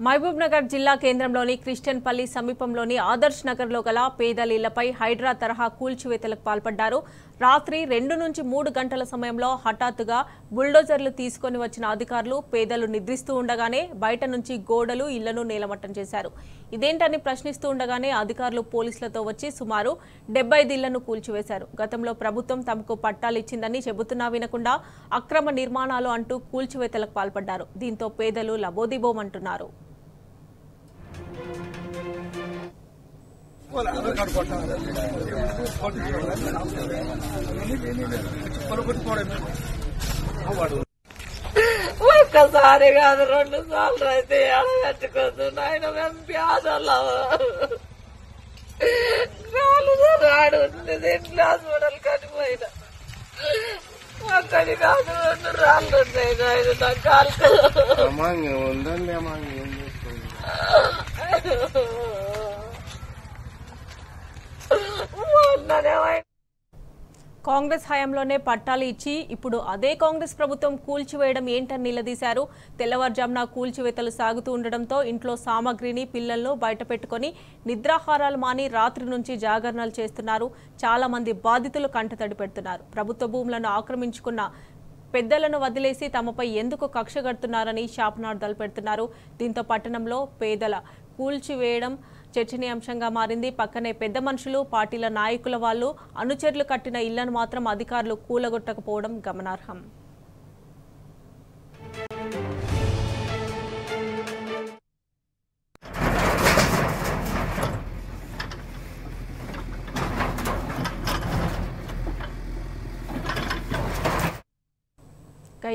మహబూబ్ నగర్ జిల్లా కేంద్రంలోని క్రిస్టియన్పల్లి సమీపంలోని ఆదర్శ్ నగర్లో గల పేదల ఇళ్లపై హైడ్రా తరహా కూల్చివేతలకు పాల్పడ్డారు. రాత్రి 2 నుంచి 3 గంటల సమయంలో హఠాత్తుగా బుల్డోజర్లు తీసుకొని వచ్చిన అధికారులు పేదలు నిద్రిస్తూ ఉండగానే బయట నుంచి గోడలు ఇళ్లను నేలమట్టం చేశారు. ఇదేంటని ప్రశ్నిస్తూ ఉండగానే అధికారులు పోలీసులతో వచ్చి సుమారు 75 ఇళ్లను కూల్చివేశారు. గతంలో ప్రభుత్వం తమకు పట్టాలు ఇచ్చిందని చెబుతున్నా వినకుండా అక్రమ నిర్మాణాలు అంటూ కూల్చివేతలకు పాల్పడ్డారు. దీంతో పేదలు లబోదిబోమంటున్నారు. ఒక్కసారి కాదు 2 సార్లు అయితే ఎడగట్టుకోద్దు నాయన మేము ప్యాసలు రాడు ఇంట్లో హాస్పిటల్ కట్టిపోయినా అక్కడి కాదు 2 రాళ్ళు ఉన్నాయి నాయన నా కాలు ఉందండి. కాంగ్రెస్ హయాంలోనే పట్టాలు ఇచ్చి ఇప్పుడు అదే కాంగ్రెస్ ప్రభుత్వం కూల్చివేయడం ఏంటని నిలదీశారు. తెల్లవారుజామున కూల్చివేతలు సాగుతూ ఉండడంతో ఇంట్లో సామాగ్రిని పిల్లలను బయటపెట్టుకుని నిద్రాహారాలు మాని రాత్రి నుంచి జాగరణలు చేస్తున్నారు. చాలా మంది బాధితులు కంటతడి పెడుతున్నారు. ప్రభుత్వ భూములను ఆక్రమించుకున్న పెద్దలను వదిలేసి తమపై ఎందుకు కక్ష కడుతున్నారని శాపనార్థాలు పెడుతున్నారు. దీంతో పట్టణంలో పేదల కూల్చివేయడం చర్చనీయాంశంగా మారింది. పక్కనే పెద్ద మనుషులు, పార్టీల నాయకుల వాళ్ళు అనుచరులు కట్టిన ఇళ్లను మాత్రం అధికారులు కూలగొట్టకపోవడం గమనార్హం.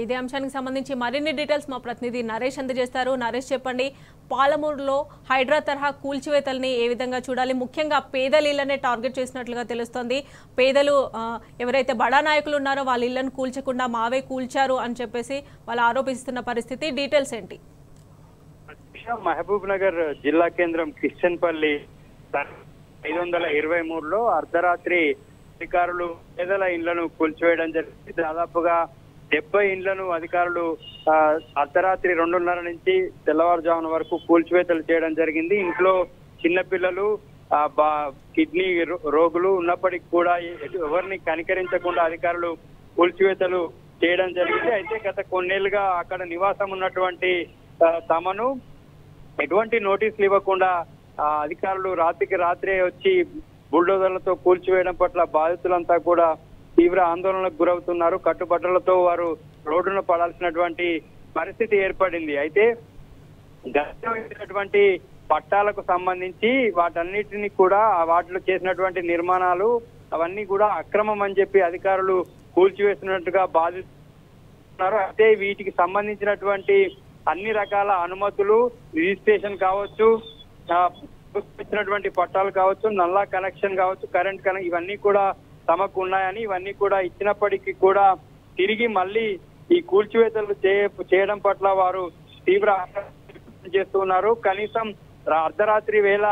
ఇదే అంశానికి సంబంధించి మరిన్ని డీటెయిల్స్ మా ప్రతినిధి నరేష్ అందజేస్తారు. నరేష్, చెప్పండి, పాలమూరులో హైడ్రా తరహా కూల్చివేతల్ని ఏ విధంగా చూడాలి? ముఖ్యంగా పేదల ఇళ్లనే టార్గెట్ చేసినట్లుగా తెలుస్తోంది. పేదలు ఎవరైతే బడా నాయకులు ఉన్నారో వాళ్ళ ఇళ్లను కూల్చకుండా మావే కూల్చారు అని చెప్పేసి వాళ్ళు ఆరోపిస్తున్న పరిస్థితి. డీటెయిల్స్ ఏంటి? మహబూబ్ నగర్ జిల్లా కేంద్రం క్రిస్టియన్పల్లి 523లో అర్ధరాత్రి అధికారులు పేదల ఇళ్లను కూల్చివేయడం జరిగింది. దాదాపుగా 70 ఇండ్లను అధికారులు అర్ధరాత్రి 2:30 నుంచి తెల్లవారుజామున వరకు కూల్చివేతలు చేయడం జరిగింది. ఇంట్లో చిన్నపిల్లలు, కిడ్నీ రోగులు ఉన్నప్పటికీ కూడా ఎవరిని కనికరించకుండా అధికారులు కూల్చివేతలు చేయడం జరిగింది. అయితే గత కొన్నేళ్లుగా అక్కడ నివాసం ఉన్నటువంటి తమను ఎటువంటి నోటీసులు ఇవ్వకుండా అధికారులు రాత్రికి రాత్రే వచ్చి బుల్డోజర్లతో కూల్చివేయడం పట్ల బాధితులంతా కూడా తీవ్ర ఆందోళనకు గురవుతున్నారు. కట్టుబట్టలతో వారు రోడ్డును పడాల్సినటువంటి పరిస్థితి ఏర్పడింది. అయితే గతంలో పట్టాలకు సంబంధించి వాటన్నిటిని కూడా వాటిలో చేసినటువంటి నిర్మాణాలు అవన్నీ కూడా అక్రమం అని చెప్పి అధికారులు కూల్చివేసినట్టుగా బాధిస్తున్నారు. అయితే వీటికి సంబంధించినటువంటి అన్ని రకాల అనుమతులు, రిజిస్ట్రేషన్ కావచ్చు, ఇచ్చినటువంటి పట్టాలు కావచ్చు, నల్లా కనెక్షన్ కావచ్చు, కరెంట్ కనెక్షన్, ఇవన్నీ కూడా తమకు ఉన్నాయని, ఇవన్నీ కూడా ఇచ్చినప్పటికీ కూడా తిరిగి మళ్ళీ ఈ కూల్చివేతలు చేయడం పట్ల వారు తీవ్ర ఆగ్రహం చేస్తున్నారు. కనీసం అర్ధరాత్రి వేళ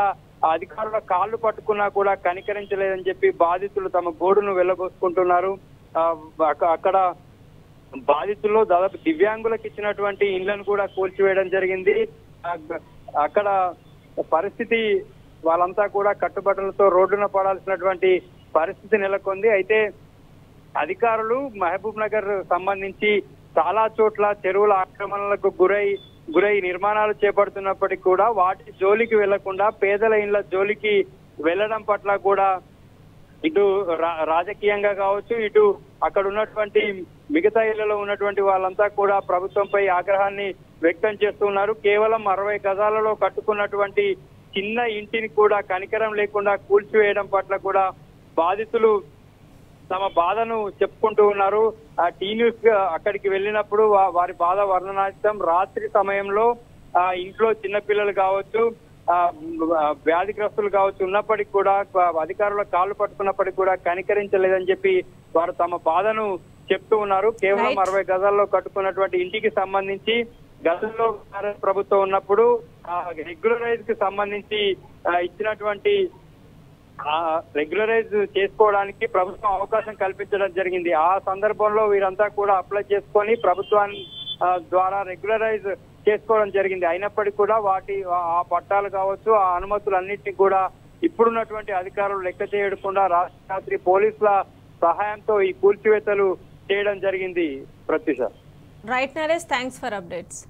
అధికారుల కాళ్ళు పట్టుకున్నా కూడా కనికరించలేదని చెప్పి బాధితులు తమ గోడును వెళ్ళబోసుకుంటున్నారు. అక్కడ బాధితుల్లో దాదాపు దివ్యాంగులకు ఇచ్చినటువంటి ఇళ్లను కూడా కూల్చివేయడం జరిగింది. అక్కడ పరిస్థితి వాళ్ళంతా కూడా కట్టుబట్టలతో రోడ్డున పడాల్సినటువంటి పరిస్థితి నెలకొంది. అయితే అధికారులు మహబూబ్ నగర్ సంబంధించి చాలా చోట్ల చెరువుల ఆక్రమణలకు గురై నిర్మాణాలు చేపడుతున్నప్పటికీ కూడా వాటి జోలికి వెళ్లకుండా పేదల ఇళ్ల జోలికి వెళ్లడం పట్ల కూడా ఇటు రాజకీయంగా కావచ్చు, ఇటు అక్కడ ఉన్నటువంటి మిగతా ఇళ్లలో ఉన్నటువంటి వాళ్ళంతా కూడా ప్రభుత్వంపై ఆగ్రహాన్ని వ్యక్తం చేస్తున్నారు. కేవలం 60 గజాలలో కట్టుకున్నటువంటి చిన్న ఇంటిని కూడా కనికరం లేకుండా కూల్చివేయడం పట్ల కూడా బాధితులు తమ బాధను చెప్పుకుంటూ ఉన్నారు. టీ న్యూస్ అక్కడికి వెళ్ళినప్పుడు వారి బాధ వర్ణనాతీతం. రాత్రి సమయంలో ఇంట్లో చిన్నపిల్లలు కావచ్చు, వ్యాధిగ్రస్తులు కావచ్చు ఉన్నప్పటికీ కూడా అధికారుల కాళ్ళు పట్టుకున్నప్పటికీ కూడా కనికరించలేదని చెప్పి వారు తమ బాధను చెప్తూ ఉన్నారు. కేవలం 60 గజాల్లో కట్టుకున్నటువంటి ఇంటికి సంబంధించి గతంలో ప్రభుత్వం ఉన్నప్పుడు రెగ్యులరైజ్ కి సంబంధించి ఇచ్చినటువంటి రెగ్యులరైజ్ చేసుకోవడానికి ప్రభుత్వం అవకాశం కల్పించడం జరిగింది. ఆ సందర్భంలో వీరంతా కూడా అప్లై చేసుకొని ప్రభుత్వాన్ని ద్వారా రెగ్యులరైజ్ చేసుకోవడం జరిగింది. అయినప్పటికీ కూడా ఆ పట్టాలు కావచ్చు, ఆ అనుమతులన్నింటినీ కూడా ఇప్పుడున్నటువంటి అధికారులు లెక్క చేయకుండా రాత్రి పోలీసుల సహాయంతో ఈ కూల్చివేతలు చేయడం జరిగింది. Pratyusha. Right Naresh, thanks for updates.